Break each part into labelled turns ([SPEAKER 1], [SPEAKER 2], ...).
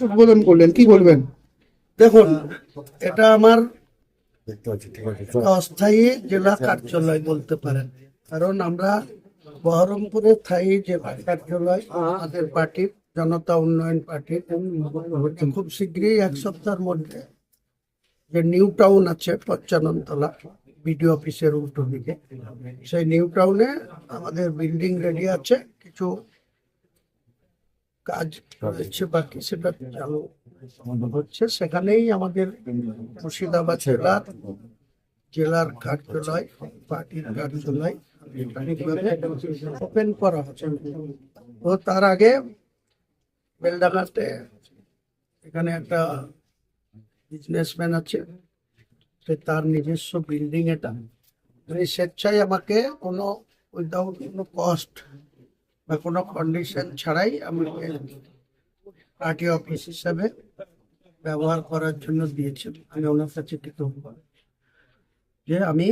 [SPEAKER 1] উদ্বোধন করলেন, কি বলবেন?
[SPEAKER 2] দেখুন, এটা আমার অস্থায়ী জেলা কার্যালয় বলতে পারেন। কারণ আমরা বহরমপুরে স্থায়ী জেলা কার্যালয় আমাদের পার্টির জনতা উন্নয়ন পার্টির খুব শীঘ্রই এক সপ্তাহের মধ্যে যে নিউ টাউন আছে পঞ্চাননতলা বিডিও অফিসের উল্টো দিকে, সেই নিউ টাউনে আমাদের বিল্ডিং রেডি আছে, কিছু কাজ হচ্ছে বাকি, সেটা চালু হচ্ছে। সেখানেই আমাদের মুর্শিদাবাদ জেলার কার্যালয়, পার্টির কার্যালয় ওপেন করা হচ্ছে। তো তার আগে বেলডাঙ্গাতে এখানে একটা বিজনেসম্যান আছে, সে তার নিজস্ব বিল্ডিং, এটা উনি স্বেচ্ছায় আমাকে কোনো উইদাউট কোনো কস্ট বা কোনো কন্ডিশন ছাড়াই আমাকে পার্টি অফিস হিসাবে ব্যবহার করার জন্য দিয়েছেন। আমি ওনার কাছে কৃতজ্ঞ যে আমি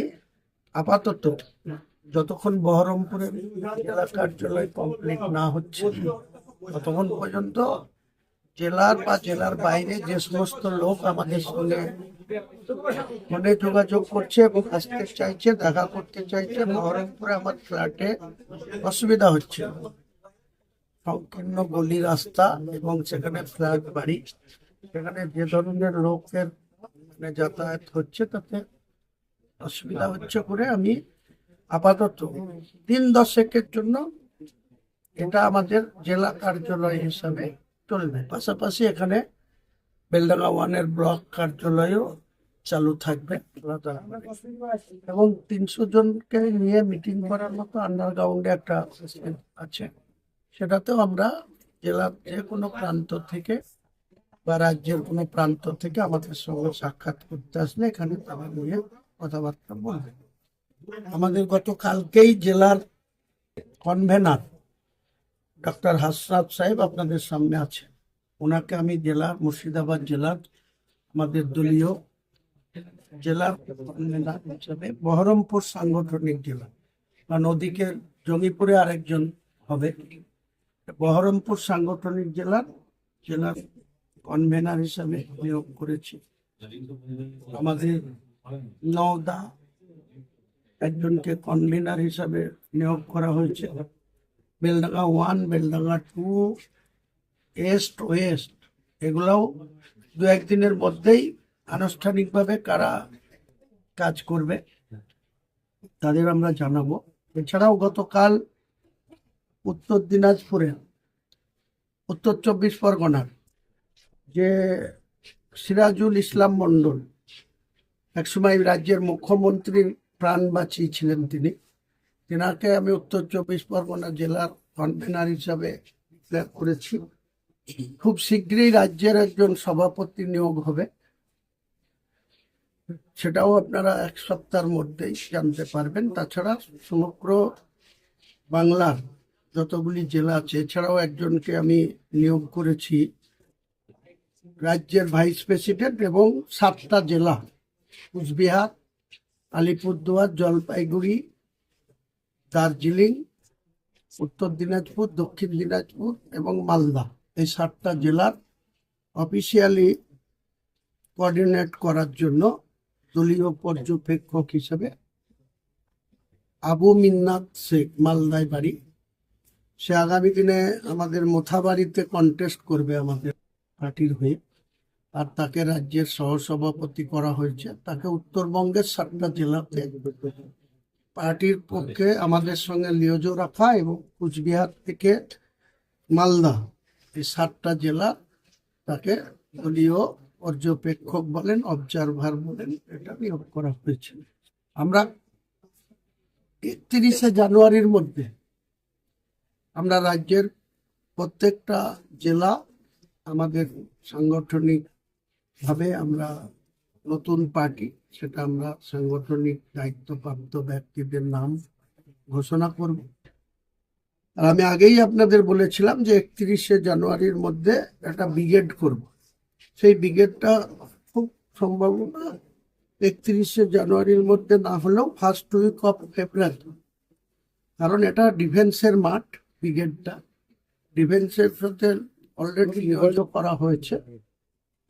[SPEAKER 2] আপাতত যতক্ষণ বহরমপুরের জেলা কার্যালয় কমপ্লিট না হচ্ছে ততক্ষণ পর্যন্ত জেলার বা জেলার বাইরে যে সমস্ত লোক আমাদের সঙ্গে ফোনে যোগাযোগ করছে এবং আসতে চাইছে, দেখা করতে চাইছে, বহরমপুরে আমার ফ্ল্যাটে অসুবিধা হচ্ছে, সংকীর্ণ গলি রাস্তা এবং সেখানে ফ্ল্যাট বাড়ি, সেখানে যে ধরনের লোকের মানে যাতায়াত হচ্ছে তাতে অসুবিধা হচ্ছে করে আমি আপাতত দিন 10 জন্য এটা আমাদের জেলা কার্যালয় হিসাবে চলবে। পাশাপাশি এখানে বেলডাঙ্গা ওয়ানের ব্লক কার্যালয়ও চালু থাকবে আলাদা, এবং 300 জনকে নিয়ে মিটিং করার মতো আন্ডারগ্রাউন্ডে একটা সিস্টেম আছে। সেটাতেও আমরা জেলার যে কোনো প্রান্ত থেকে বা রাজ্যের কোনো প্রান্ত থেকে আমাদের সঙ্গে সাক্ষাৎ করতে আসলে এখানে তারা নিয়ে কথাবার্তা বলবে। আমাদের গতকালকেই জেলার কনভেনার ডক্টর হাসনাত সাহেব আপনাদের সামনে আছে, ওনাকে আমি জেলার মুর্শিদাবাদ জেলার আমাদের দলীয় জেলার কনভেনার হিসাবে বহরমপুর সাংগঠনিক জেলা, কারণ ওদিকে জঙ্গিপুরে আরেকজন হবে, বহরমপুর সাংগঠনিক জেলার কনভেনার হিসাবে নিয়োগ করেছি। আমাদের নওদা একজনকে কনভেনার হিসাবে নিয়োগ করা হয়েছে। বেলডাঙ্গা 1, বেলডাঙ্গা 2, ইস্ট, ওয়েস্ট, এগুলাও 2-1 দিনের মধ্যেই আনুষ্ঠানিকভাবে কারা কাজ করবে তাদের আমরা জানাবো। এছাড়াও গতকাল উত্তর দিনাজপুরে, উত্তর 24 পরগনার যে সিরাজুল ইসলাম মন্ডল, একসময় রাজ্যের মুখ্যমন্ত্রীর প্রাণ বাঁচিয়েছিলেন তিনাকে আমি উত্তর 24 পরগনা জেলার কনভেনার হিসাবে ডিক্লেয়ার করেছি। খুব শীঘ্রই রাজ্যের একজন সভাপতি নিয়োগ হবে, সেটাও আপনারা 1 সপ্তাহের মধ্যেই জানতে পারবেন। তাছাড়া সমগ্র বাংলার যতগুলি জেলা আছে এছাড়াও একজনকে আমি নিয়োগ করেছি রাজ্যের ভাইস প্রেসিডেন্ট, এবং 7টা জেলা কুচবিহার, আলিপুরদুয়ার, জলপাইগুড়ি, দার্জিলিং, উত্তর দিনাজপুর, দক্ষিণ দিনাজপুর এবং মালদা, এই 7টা জেলার অফিসিয়ালি কোঅর্ডিনেট করার জন্য দলীয় পর্যবেক্ষক হিসেবে আবু মিন্নাত শেখ, মালদায় বাড়ি, সে আগামী দিনে আমাদের মোথাবাড়িতে কন্টেস্ট করবে আমাদের পার্টির হয়ে, আর তাকে রাজ্যের সহসভাপতি করা হয়েছে। তাকে উত্তরবঙ্গের 7টা জেলাতে পার্টির পক্ষে আমাদের সঙ্গে লিয়াজো রাখা, এবং কুচবিহার থেকে মালদা, এই 7টা জেলা তাকে দলীয় পর্যবেক্ষক বলেন, অবজারভার বলেন, এটা নিয়োগ করা হয়েছে। আমরা 31শে জানুয়ারির মধ্যে আমরা রাজ্যের প্রত্যেকটা জেলা আমাদের সাংগঠনিক ভাবে আমরা নতুন পার্টি, সেটা আমরা সাংগঠনিক দায়িত্বপ্রাপ্ত ব্যক্তিদের নাম ঘোষণা করব। আর আমি আগেই আপনাদের বলেছিলাম যে 31শে জানুয়ারির মধ্যে একটা ব্রিগেড করব। সেই ব্রিগেডটা খুব সম্ভাবনা 31শে জানুয়ারির মধ্যে না হলেও ফার্স্ট উইক অফ ফেব্রুয়ারি, কারণ এটা ডিফেন্সের মাঠ। ব্রিগেডটা ডিফেন্সের সাথে অলরেডি যোগাযোগ করা হয়েছে।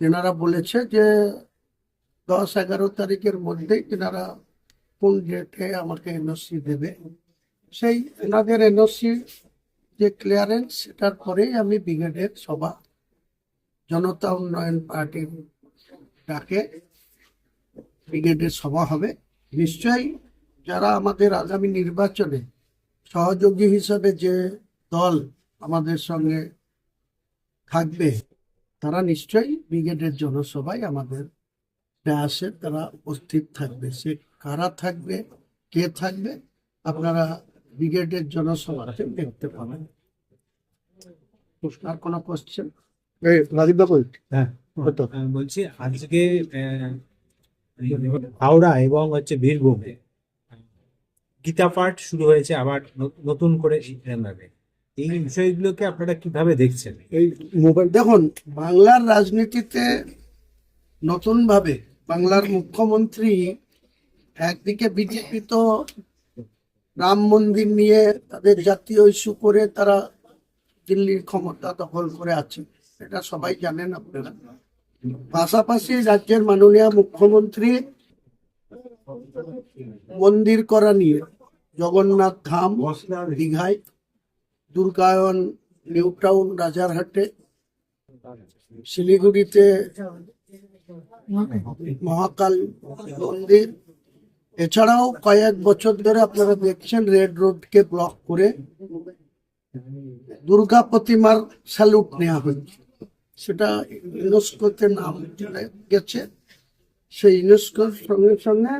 [SPEAKER 2] তেনারা বলেছে যে 10-11 তারিখের মধ্যেই তেনারা কোন ডেটে আমাকে এনওসি দেবে। সেই এনাদের এনওসি যে ক্লিয়ারেন্স, সেটার পরেই আমি ব্রিগেডের সভা জনতা উন্নয়ন পার্টির ডাকে ব্রিগেডের সভা হবে। নিশ্চয়ই যারা আমাদের আগামী নির্বাচনে সহযোগী হিসাবে যে দল আমাদের সঙ্গে থাকবে, তারা নিশ্চয়ই ব্রিগেডের জনসভায় আমাদের প্রয়াসে তারা উপস্থিত থাকবে। সে কারা থাকবে, কে থাকবে, আপনারা ব্রিগেডের জনসভাতে দেখতে পাবেন। আর কোনো কোশ্চেন?
[SPEAKER 1] রাজীব বাবু, হ্যাঁ
[SPEAKER 3] বলছি আজকে হাওড়া এবং বীরভূম গীতা পাঠ শুরু হয়েছে আবার নতুন করে এরকমভাবে। এই বিষয়গুলোকে আপনারা কিভাবে দেখছেন?
[SPEAKER 1] এই মোবাইল
[SPEAKER 2] দেখুন, বাংলার রাজনীতিতে নতুনভাবে বাংলার মুখ্যমন্ত্রী, একদিকে বিজেপি তো রাম মন্দির নিয়ে তাদের জাতীয় ইস্যু করে তারা দিল্লির ক্ষমতা দখল করে আছে, এটা সবাই জানেন আপনারা। পাশাপাশি রাজ্যের মাননীয় মুখ্যমন্ত্রী মন্দির করা নিয়ে জগন্নাথ ধাম দীঘায়, দুর্গায়ন নিউ টাউন রাজারহাটে, শিলিগুড়িতে মহাকাল মন্দির, এছাড়াও কয়েক বছর ধরে আপনারা দেখছেন রেড রোডকে ব্লক করে দুর্গা প্রতিমার স্যালুট নেওয়া হচ্ছে। সেটা ইউনেস্কোতে নাম চলে গেছে। সেই ইউনেস্কোর সঙ্গে সঙ্গে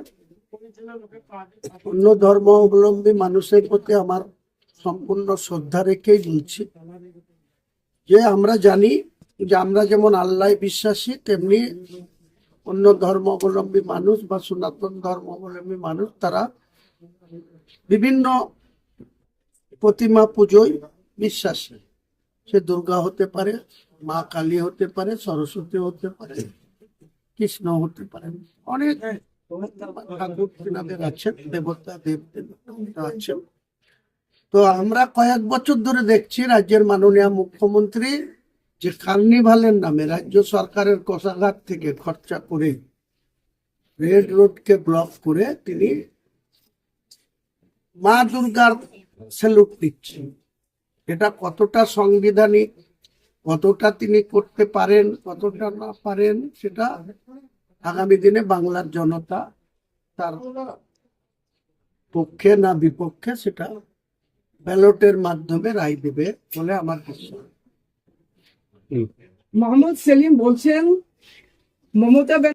[SPEAKER 2] অন্য ধর্ম অবলম্বী মানুষের প্রতি আমার সম্পূর্ণ শ্রদ্ধা রেখেই বলছি যে আমরা জানি যে আমরা যেমন আল্লাহ বিশ্বাসী, তেমনি অন্য ধর্ম অবলম্বী মানুষ বা সনাতন ধর্ম অবলম্বী মানুষ তারা বিভিন্ন প্রতিমা পুজোয় বিশ্বাসী। সে দুর্গা হতে পারে, মা কালী হতে পারে, সরস্বতী হতে পারে, কৃষ্ণ হতে পারে, অনেক ঠাকুর তিনাদের আছেন, দেবতা দেব দেবতা আছেন। তো আমরা কয়েক বছর ধরে দেখছি রাজ্যের মাননীয় মুখ্যমন্ত্রী যে কার্নিভালের নামে রাজ্য সরকারের কোষাগার থেকে খরচা করে রেড রোডকে ব্লক করে তিনি মা দুর্গার স্যালুট দিচ্ছেন। এটা কতটা সাংবিধানিক, কতটা তিনি করতে পারেন, কতটা না পারেন, সেটা আগামী দিনে বাংলার জনতা তার পক্ষে না বিপক্ষে সেটা ব্যালটের মাধ্যমে রায় দেবে বলে আমার বিশ্বাস।
[SPEAKER 4] মোহাম্মদ সেলিম বলছেন মমতা